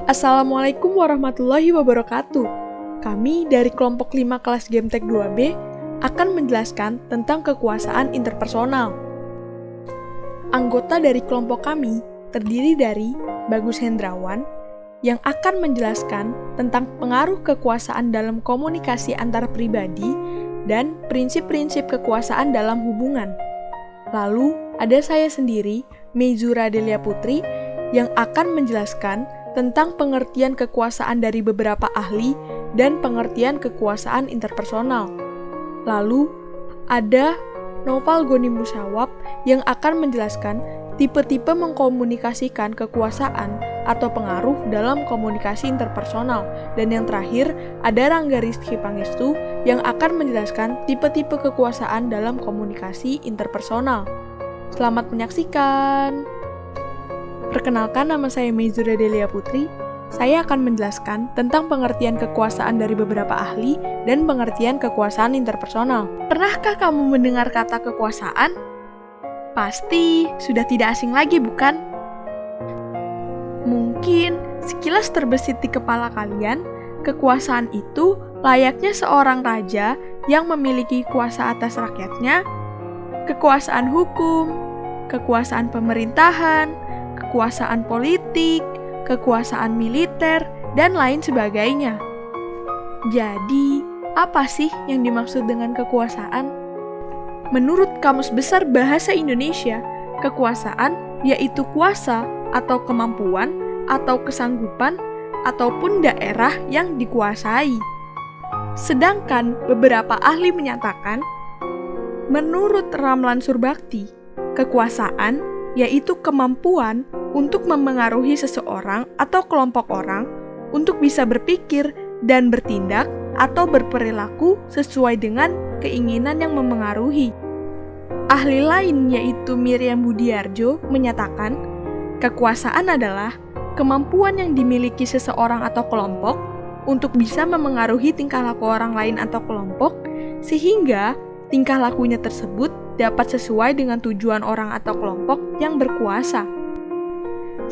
Assalamualaikum warahmatullahi wabarakatuh. Kami dari kelompok 5 kelas Gametek 2B akan menjelaskan tentang kekuasaan interpersonal. Anggota dari kelompok kami terdiri dari Bagus Hendrawan yang akan menjelaskan tentang pengaruh kekuasaan dalam komunikasi antar pribadi dan prinsip-prinsip kekuasaan dalam hubungan. Lalu ada saya sendiri, Meizura Delia Putri, yang akan menjelaskan tentang pengertian kekuasaan dari beberapa ahli dan pengertian kekuasaan interpersonal. Lalu, ada Noval Goni Musyawab yang akan menjelaskan tipe-tipe mengkomunikasikan kekuasaan atau pengaruh dalam komunikasi interpersonal. Dan yang terakhir, ada Rangga Rizky Pangestu yang akan menjelaskan tipe-tipe kekuasaan dalam komunikasi interpersonal. Selamat menyaksikan! Perkenalkan, nama saya Meizura Delia Putri. Saya akan menjelaskan tentang pengertian kekuasaan dari beberapa ahli dan pengertian kekuasaan interpersonal. Pernahkah kamu mendengar kata kekuasaan? Pasti sudah tidak asing lagi, bukan? Mungkin sekilas terbesit di kepala kalian, kekuasaan itu layaknya seorang raja yang memiliki kuasa atas rakyatnya, kekuasaan hukum, kekuasaan pemerintahan, kekuasaan politik, kekuasaan militer, dan lain sebagainya. Jadi, apa sih yang dimaksud dengan kekuasaan? Menurut Kamus Besar Bahasa Indonesia, kekuasaan yaitu kuasa atau kemampuan atau kesanggupan ataupun daerah yang dikuasai. Sedangkan beberapa ahli menyatakan, menurut Ramlan Surbakti, kekuasaan yaitu kemampuan untuk memengaruhi seseorang atau kelompok orang untuk bisa berpikir dan bertindak atau berperilaku sesuai dengan keinginan yang memengaruhi. Ahli lain yaitu Miriam Budiarjo menyatakan, kekuasaan adalah kemampuan yang dimiliki seseorang atau kelompok untuk bisa memengaruhi tingkah laku orang lain atau kelompok sehingga tingkah lakunya tersebut dapat sesuai dengan tujuan orang atau kelompok yang berkuasa.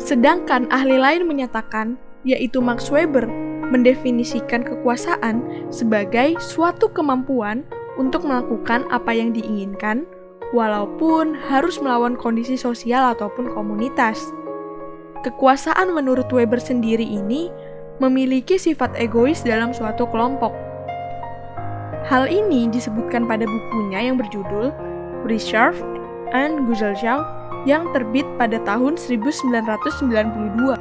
Sedangkan ahli lain menyatakan, yaitu Max Weber, mendefinisikan kekuasaan sebagai suatu kemampuan untuk melakukan apa yang diinginkan, walaupun harus melawan kondisi sosial ataupun komunitas. Kekuasaan menurut Weber sendiri ini memiliki sifat egois dalam suatu kelompok. Hal ini disebutkan pada bukunya yang berjudul Richard and Gesellschaft yang terbit pada tahun 1992.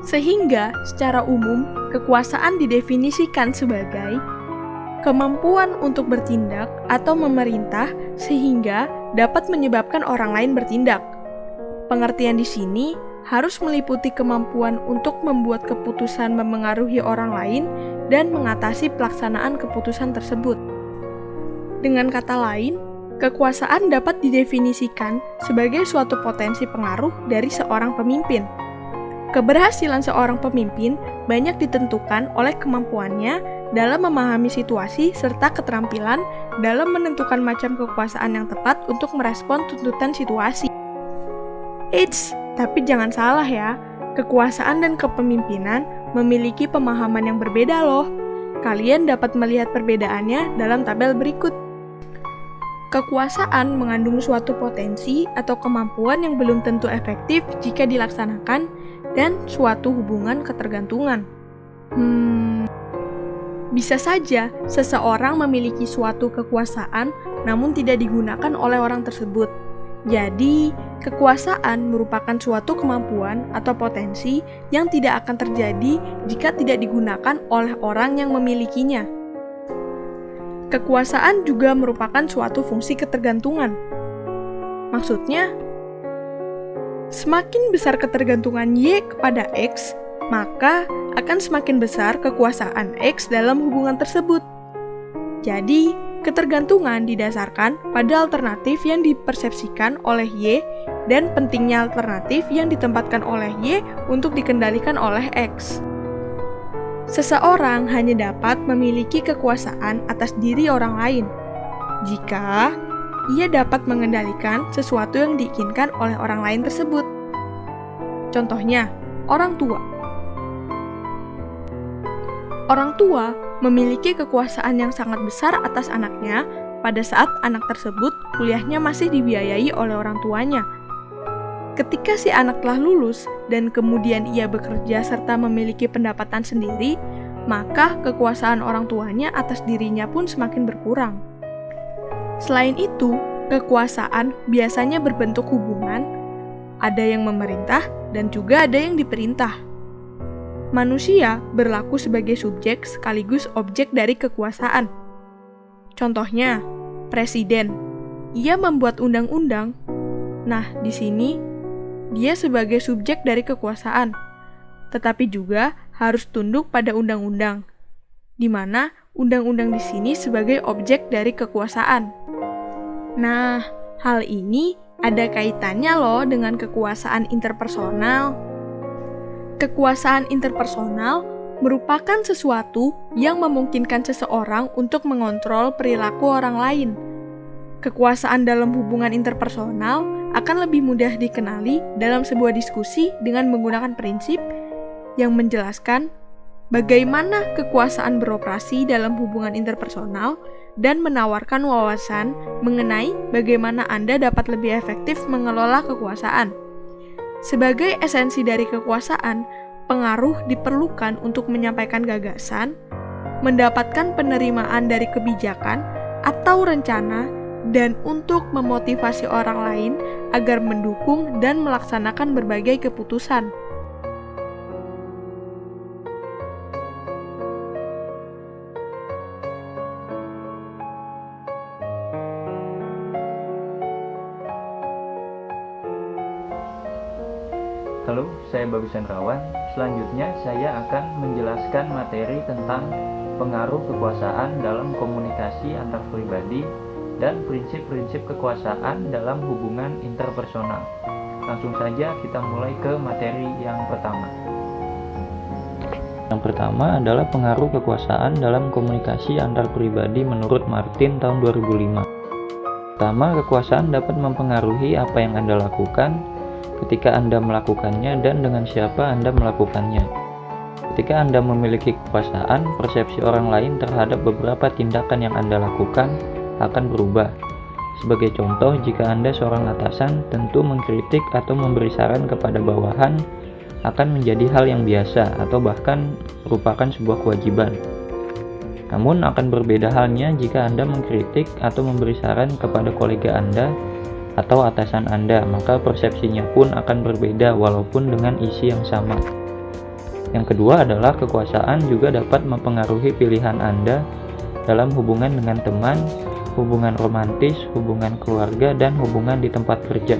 Sehingga secara umum kekuasaan didefinisikan sebagai kemampuan untuk bertindak atau memerintah sehingga dapat menyebabkan orang lain bertindak. Pengertian di sini harus meliputi kemampuan untuk membuat keputusan memengaruhi orang lain dan mengatasi pelaksanaan keputusan tersebut. Dengan kata lain, kekuasaan dapat didefinisikan sebagai suatu potensi pengaruh dari seorang pemimpin. Keberhasilan seorang pemimpin banyak ditentukan oleh kemampuannya dalam memahami situasi serta keterampilan dalam menentukan macam kekuasaan yang tepat untuk merespon tuntutan situasi. Eits, tapi jangan salah ya, kekuasaan dan kepemimpinan memiliki pemahaman yang berbeda loh. Kalian dapat melihat perbedaannya dalam tabel berikut. Kekuasaan mengandung suatu potensi atau kemampuan yang belum tentu efektif jika dilaksanakan dan suatu hubungan ketergantungan. Bisa saja seseorang memiliki suatu kekuasaan namun tidak digunakan oleh orang tersebut. Jadi, kekuasaan merupakan suatu kemampuan atau potensi yang tidak akan terjadi jika tidak digunakan oleh orang yang memilikinya. Kekuasaan juga merupakan suatu fungsi ketergantungan. Maksudnya, semakin besar ketergantungan Y kepada X, maka akan semakin besar kekuasaan X dalam hubungan tersebut. Jadi, ketergantungan didasarkan pada alternatif yang dipersepsikan oleh Y dan pentingnya alternatif yang ditempatkan oleh Y untuk dikendalikan oleh X. Seseorang hanya dapat memiliki kekuasaan atas diri orang lain jika ia dapat mengendalikan sesuatu yang diinginkan oleh orang lain tersebut. Contohnya, orang tua. Orang tua memiliki kekuasaan yang sangat besar atas anaknya pada saat anak tersebut kuliahnya masih dibiayai oleh orang tuanya. Ketika si anak telah lulus dan kemudian ia bekerja serta memiliki pendapatan sendiri, maka kekuasaan orang tuanya atas dirinya pun semakin berkurang. Selain itu, kekuasaan biasanya berbentuk hubungan, ada yang memerintah dan juga ada yang diperintah. Manusia berlaku sebagai subjek sekaligus objek dari kekuasaan. Contohnya, presiden. Ia membuat undang-undang. Nah, di sini dia sebagai subjek dari kekuasaan, tetapi juga harus tunduk pada undang-undang, di mana undang-undang di sini sebagai objek dari kekuasaan. Nah, hal ini ada kaitannya loh dengan kekuasaan interpersonal. Kekuasaan interpersonal merupakan sesuatu yang memungkinkan seseorang untuk mengontrol perilaku orang lain. Kekuasaan dalam hubungan interpersonal akan lebih mudah dikenali dalam sebuah diskusi dengan menggunakan prinsip yang menjelaskan bagaimana kekuasaan beroperasi dalam hubungan interpersonal dan menawarkan wawasan mengenai bagaimana Anda dapat lebih efektif mengelola kekuasaan. Sebagai esensi dari kekuasaan, pengaruh diperlukan untuk menyampaikan gagasan, mendapatkan penerimaan dari kebijakan atau rencana, dan untuk memotivasi orang lain agar mendukung dan melaksanakan berbagai keputusan. Halo, saya Bagus Hendrawan. Selanjutnya saya akan menjelaskan materi tentang pengaruh kekuasaan dalam komunikasi antar pribadi dan prinsip-prinsip kekuasaan dalam hubungan interpersonal. Langsung saja kita mulai ke materi yang pertama. Yang pertama adalah pengaruh kekuasaan dalam komunikasi antar pribadi menurut Martin tahun 2005. Pertama, kekuasaan dapat mempengaruhi apa yang Anda lakukan, ketika Anda melakukannya, dan dengan siapa Anda melakukannya. Ketika Anda memiliki kekuasaan, persepsi orang lain terhadap beberapa tindakan yang Anda lakukan akan berubah. Sebagai contoh, jika Anda seorang atasan, tentu mengkritik atau memberi saran kepada bawahan akan menjadi hal yang biasa atau bahkan merupakan sebuah kewajiban. Namun akan berbeda halnya jika Anda mengkritik atau memberi saran kepada kolega Anda atau atasan Anda, maka persepsinya pun akan berbeda walaupun dengan isi yang sama. Yang kedua adalah kekuasaan juga dapat mempengaruhi pilihan Anda dalam hubungan dengan teman, hubungan romantis, hubungan keluarga, dan hubungan di tempat kerja.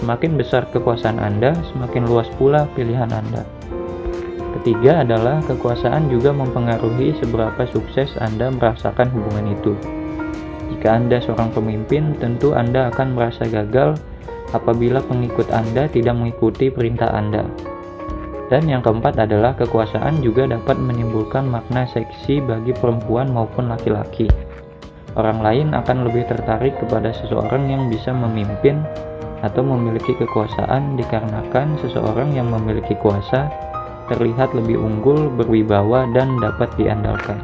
Semakin besar kekuasaan Anda, semakin luas pula pilihan Anda. Ketiga adalah kekuasaan juga mempengaruhi seberapa sukses Anda merasakan hubungan itu. Jika Anda seorang pemimpin, tentu Anda akan merasa gagal apabila pengikut Anda tidak mengikuti perintah Anda. Dan yang keempat adalah kekuasaan juga dapat menimbulkan makna seksi bagi perempuan maupun laki-laki. Orang lain akan lebih tertarik kepada seseorang yang bisa memimpin atau memiliki kekuasaan dikarenakan seseorang yang memiliki kuasa terlihat lebih unggul, berwibawa, dan dapat diandalkan.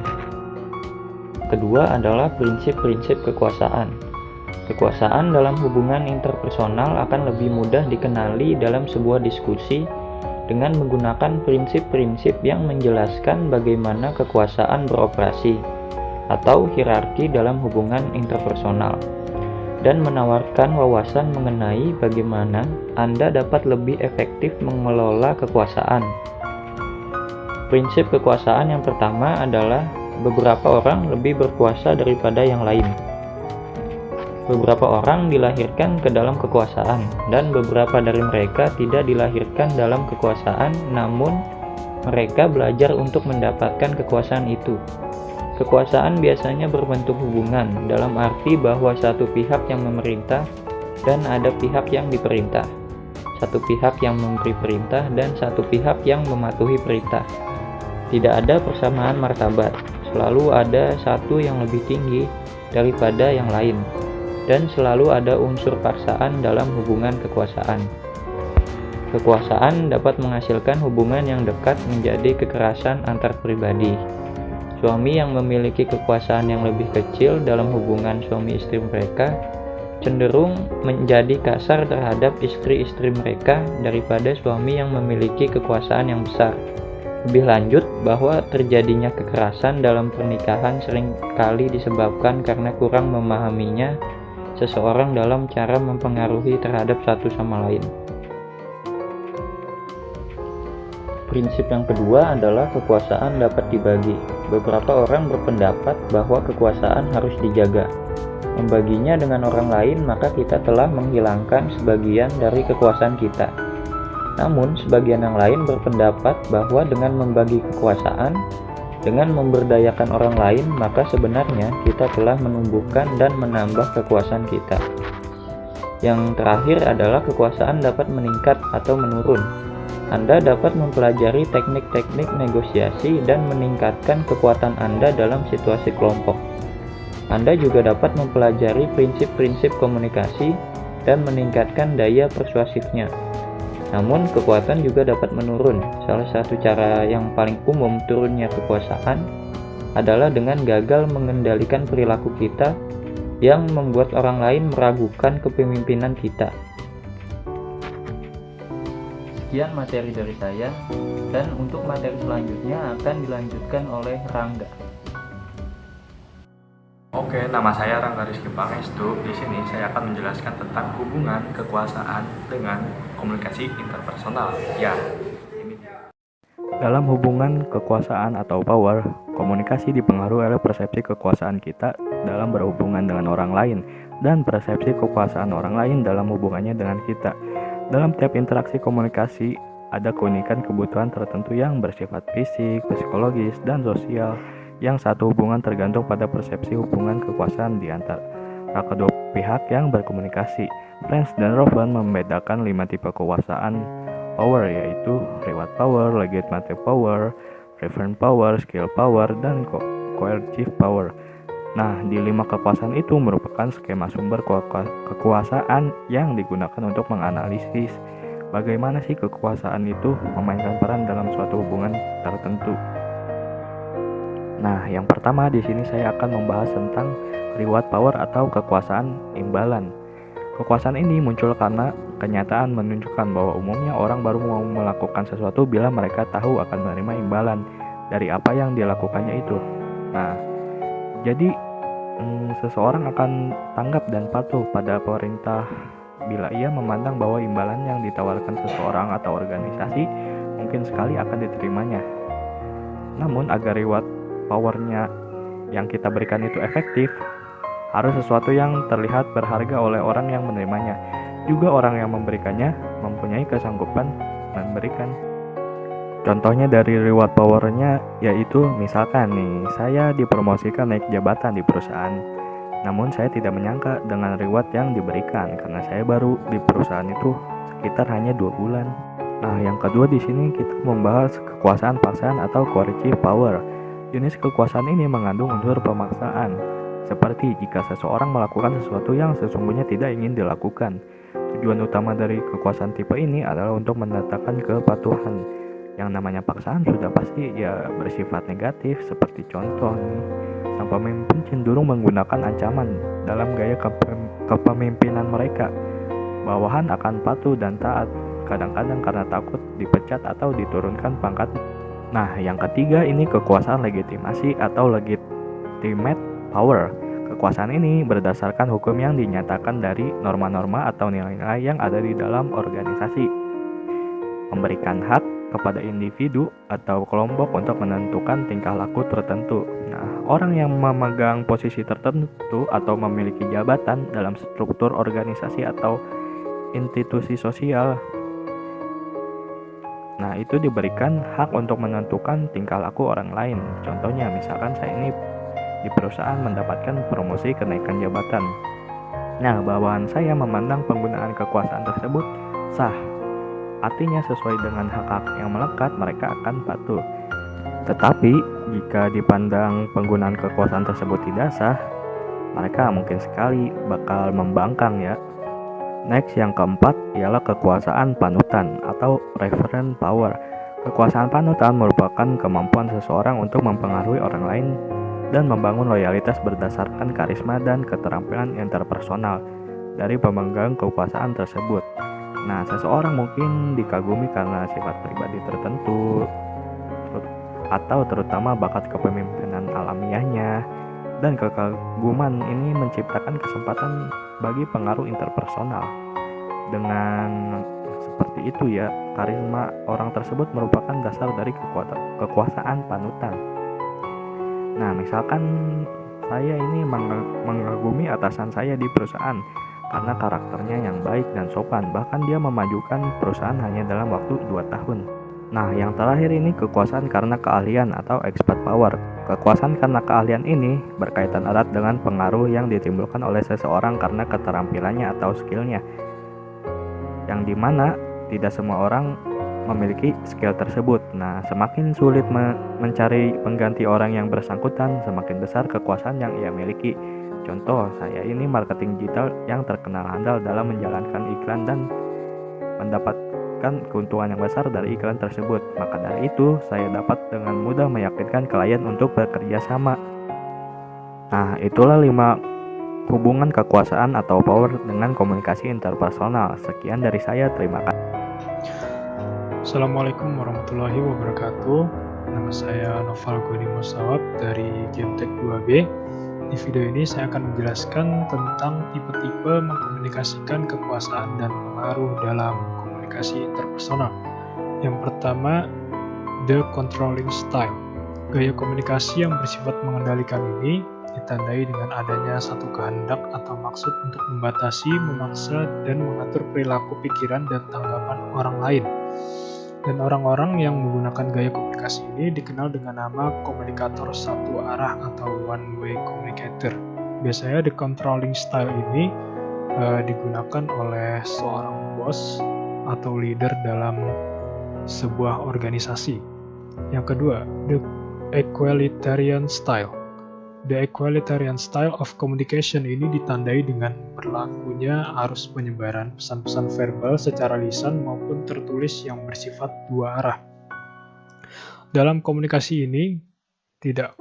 Kedua adalah prinsip-prinsip kekuasaan. Kekuasaan dalam hubungan interpersonal akan lebih mudah dikenali dalam sebuah diskusi dengan menggunakan prinsip-prinsip yang menjelaskan bagaimana kekuasaan beroperasi atau hierarki dalam hubungan interpersonal, dan menawarkan wawasan mengenai bagaimana Anda dapat lebih efektif mengelola kekuasaan. Prinsip kekuasaan yang pertama adalah beberapa orang lebih berkuasa daripada yang lain. Beberapa orang dilahirkan ke dalam kekuasaan, dan beberapa dari mereka tidak dilahirkan dalam kekuasaan, namun mereka belajar untuk mendapatkan kekuasaan itu. Kekuasaan biasanya berbentuk hubungan, dalam arti bahwa satu pihak yang memerintah dan ada pihak yang diperintah, satu pihak yang memberi perintah dan satu pihak yang mematuhi perintah. Tidak ada persamaan martabat, selalu ada satu yang lebih tinggi daripada yang lain, dan selalu ada unsur paksaan dalam hubungan kekuasaan. Kekuasaan dapat menghasilkan hubungan yang dekat menjadi kekerasan antar pribadi. Suami yang memiliki kekuasaan yang lebih kecil dalam hubungan suami istri mereka cenderung menjadi kasar terhadap istri-istri mereka daripada suami yang memiliki kekuasaan yang besar. Lebih lanjut, bahwa terjadinya kekerasan dalam pernikahan seringkali disebabkan karena kurang memahaminya seseorang dalam cara mempengaruhi terhadap satu sama lain. Prinsip yang kedua adalah kekuasaan dapat dibagi. Beberapa orang berpendapat bahwa kekuasaan harus dijaga. Membaginya dengan orang lain, maka kita telah menghilangkan sebagian dari kekuasaan kita. Namun, sebagian yang lain berpendapat bahwa dengan membagi kekuasaan, dengan memberdayakan orang lain, maka sebenarnya kita telah menumbuhkan dan menambah kekuasaan kita. Yang terakhir adalah kekuasaan dapat meningkat atau menurun. Anda dapat mempelajari teknik-teknik negosiasi dan meningkatkan kekuatan Anda dalam situasi kelompok. Anda juga dapat mempelajari prinsip-prinsip komunikasi dan meningkatkan daya persuasifnya. Namun, kekuatan juga dapat menurun. Salah satu cara yang paling umum turunnya kekuasaan adalah dengan gagal mengendalikan perilaku kita yang membuat orang lain meragukan kepemimpinan kita. Sekian materi dari saya, dan untuk materi selanjutnya akan dilanjutkan oleh Rangga. Oke, nama saya Rangga Rizky Pangestu. Di sini saya akan menjelaskan tentang hubungan kekuasaan dengan komunikasi interpersonal. Ya, ini dia. Dalam hubungan kekuasaan atau power, komunikasi dipengaruhi oleh persepsi kekuasaan kita dalam berhubungan dengan orang lain dan persepsi kekuasaan orang lain dalam hubungannya dengan kita. Dalam tiap interaksi komunikasi, ada keunikan kebutuhan tertentu yang bersifat fisik, psikologis, dan sosial. Yang satu hubungan tergantung pada persepsi hubungan kekuasaan di antara kedua pihak yang berkomunikasi. Friends dan Rowan membedakan 5 tipe kekuasaan power, yaitu reward power, legitimate power, referent power, skill power, dan coercive power. Nah, di 5 kekuasaan itu merupakan skema sumber kekuasaan yang digunakan untuk menganalisis bagaimana sih kekuasaan itu memainkan peran dalam suatu hubungan tertentu. Nah, yang pertama di sini saya akan membahas tentang reward power atau kekuasaan imbalan. Kekuasaan ini muncul karena kenyataan menunjukkan bahwa umumnya orang baru mau melakukan sesuatu bila mereka tahu akan menerima imbalan dari apa yang dilakukannya itu. Nah, jadi seseorang akan tanggap dan patuh pada perintah bila ia memandang bahwa imbalan yang ditawarkan seseorang atau organisasi mungkin sekali akan diterimanya. Namun agar reward powernya yang kita berikan itu efektif, harus sesuatu yang terlihat berharga oleh orang yang menerimanya. Juga orang yang memberikannya mempunyai kesanggupan memberikan. Contohnya dari reward powernya yaitu misalkan nih, saya dipromosikan naik jabatan di perusahaan. Namun saya tidak menyangka dengan reward yang diberikan karena saya baru di perusahaan itu sekitar hanya 2 bulan. Nah, yang kedua di sini kita membahas kekuasaan paksaan atau coercive power. Jenis kekuasaan ini mengandung unsur pemaksaan, seperti jika seseorang melakukan sesuatu yang sesungguhnya tidak ingin dilakukan. Tujuan utama dari kekuasaan tipe ini adalah untuk mendatangkan kepatuhan. Yang namanya paksaan sudah pasti ya bersifat negatif, seperti contoh nih, sang pemimpin cenderung menggunakan ancaman dalam gaya kepemimpinan mereka. Bawahan akan patuh dan taat, kadang-kadang karena takut dipecat atau diturunkan pangkat. Nah, yang ketiga ini kekuasaan legitimasi atau legitimate power. Kekuasaan ini berdasarkan hukum yang dinyatakan dari norma-norma atau nilai-nilai yang ada di dalam organisasi. Memberikan hak kepada individu atau kelompok untuk menentukan tingkah laku tertentu. Nah, orang yang memegang posisi tertentu atau memiliki jabatan dalam struktur organisasi atau institusi sosial, nah itu diberikan hak untuk menentukan tingkah laku orang lain. Contohnya misalkan saya ini di perusahaan mendapatkan promosi kenaikan jabatan. Nah, bawahan saya memandang penggunaan kekuasaan tersebut sah. Artinya sesuai dengan hak-hak yang melekat, mereka akan patuh. Tetapi jika dipandang penggunaan kekuasaan tersebut tidak sah, mereka mungkin sekali bakal membangkang ya. Next, yang keempat ialah kekuasaan panutan atau referent power. Kekuasaan panutan merupakan kemampuan seseorang untuk mempengaruhi orang lain dan membangun loyalitas berdasarkan karisma dan keterampilan interpersonal dari pemegang kekuasaan tersebut. Nah, seseorang mungkin dikagumi karena sifat pribadi tertentu atau terutama bakat kepemimpinan alamiahnya, dan kekaguman ini menciptakan kesempatan bagi pengaruh interpersonal. Dengan seperti itu ya, karisma orang tersebut merupakan dasar dari kekuasaan panutan. Nah, misalkan saya ini mengagumi atasan saya di perusahaan karena karakternya yang baik dan sopan, bahkan dia memajukan perusahaan hanya dalam waktu 2 tahun. Nah, yang terakhir ini kekuasaan karena keahlian atau expert power. Kekuasaan karena keahlian ini berkaitan erat dengan pengaruh yang ditimbulkan oleh seseorang karena keterampilannya atau skillnya, yang dimana tidak semua orang memiliki skill tersebut. Nah, semakin sulit mencari pengganti orang yang bersangkutan, semakin besar kekuasaan yang ia miliki. Contoh, saya ini marketing digital yang terkenal handal dalam menjalankan iklan dan mendapatkan keuntungan yang besar dari iklan tersebut. Maka dari itu, saya dapat dengan mudah meyakinkan klien untuk bekerja sama. Nah, itulah 5 hubungan kekuasaan atau power dengan komunikasi interpersonal. Sekian dari saya, terima kasih. Assalamualaikum warahmatullahi wabarakatuh. Nama saya Noval Goni Musawab dari Gametech 2B. Di video ini saya akan menjelaskan tentang tipe-tipe mengkomunikasikan kekuasaan dan pengaruh dalam komunikasi interpersonal. Yang pertama, the controlling style. Gaya komunikasi yang bersifat mengendalikan ini ditandai dengan adanya satu kehendak atau maksud untuk membatasi, memaksa, dan mengatur perilaku, pikiran, dan tanggapan orang lain. Dan orang-orang yang menggunakan gaya komunikasi ini dikenal dengan nama komunikator satu arah atau one-way communicator. Biasanya the controlling style ini digunakan oleh seorang bos atau leader dalam sebuah organisasi. Yang kedua, the equalitarian style. The equalitarian style of communication ini ditandai dengan berlakunya arus penyebaran pesan-pesan verbal secara lisan maupun tertulis yang bersifat dua arah. Dalam komunikasi ini tidak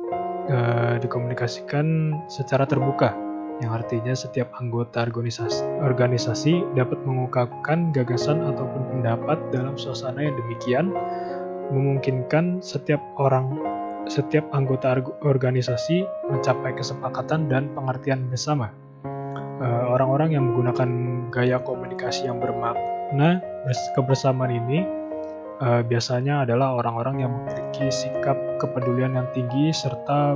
dikomunikasikan secara terbuka, yang artinya setiap anggota organisasi dapat mengungkapkan gagasan ataupun pendapat dalam suasana yang demikian, memungkinkan setiap anggota organisasi mencapai kesepakatan dan pengertian bersama. Orang-orang yang menggunakan gaya komunikasi yang bermakna kebersamaan ini biasanya adalah orang-orang yang memiliki sikap kepedulian yang tinggi serta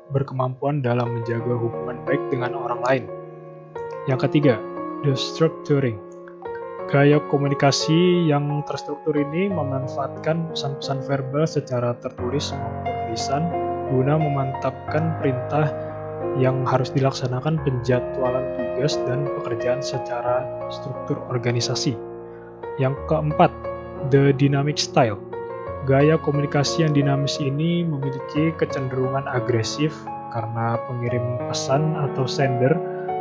berkemampuan dalam menjaga hubungan baik dengan orang lain. Yang ketiga, the structuring. Gaya komunikasi yang terstruktur ini memanfaatkan pesan-pesan verbal secara tertulis maupun lisan guna memantapkan perintah yang harus dilaksanakan, penjadwalan tugas dan pekerjaan secara struktur organisasi. Yang keempat, the dynamic style. Gaya komunikasi yang dinamis ini memiliki kecenderungan agresif karena pengirim pesan atau sender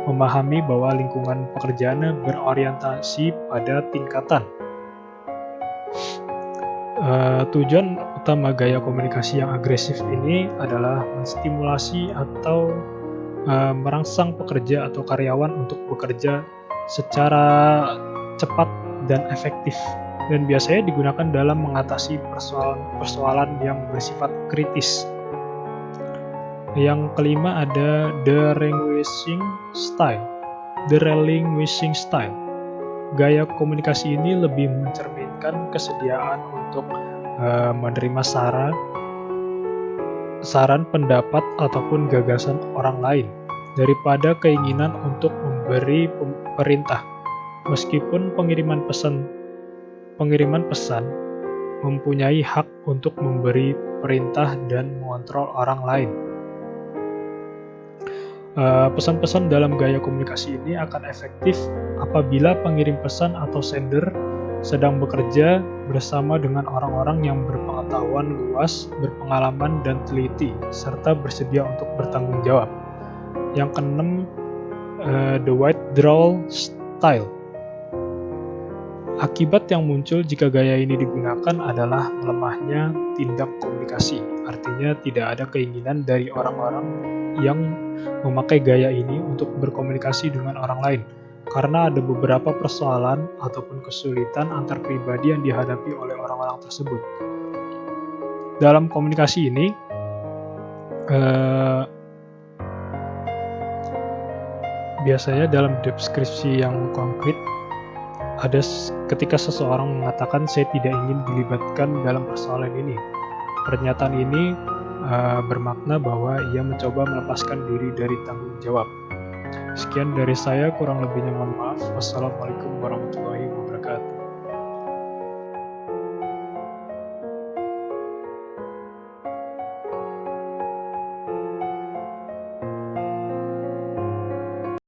memahami bahwa lingkungan pekerjaan berorientasi pada tingkatan. Tujuan utama gaya komunikasi yang agresif ini adalah menstimulasi atau merangsang pekerja atau karyawan untuk bekerja secara cepat dan efektif, dan biasanya digunakan dalam mengatasi persoalan yang bersifat kritis. Yang kelima ada the relinquishing style. The relinquishing style. Gaya komunikasi ini lebih mencerminkan kesediaan untuk menerima saran, pendapat, ataupun gagasan orang lain daripada keinginan untuk memberi perintah. Meskipun pengiriman pesan mempunyai hak untuk memberi perintah dan mengontrol orang lain. Pesan-pesan dalam gaya komunikasi ini akan efektif apabila pengirim pesan atau sender sedang bekerja bersama dengan orang-orang yang berpengetahuan luas, berpengalaman dan teliti, serta bersedia untuk bertanggung jawab. Yang keenam, the white drawl style. Akibat yang muncul jika gaya ini digunakan adalah melemahnya tindak komunikasi. Artinya tidak ada keinginan dari orang-orang yang memakai gaya ini untuk berkomunikasi dengan orang lain. Karena ada beberapa persoalan ataupun kesulitan antar pribadi yang dihadapi oleh orang-orang tersebut. Dalam komunikasi ini, biasanya dalam deskripsi yang konkret, ada ketika seseorang mengatakan saya tidak ingin dilibatkan dalam persoalan ini. Pernyataan ini bermakna bahwa ia mencoba melepaskan diri dari tanggung jawab. Sekian dari saya, kurang lebihnya mohon maaf. Wassalamualaikum warahmatullahi wabarakatuh.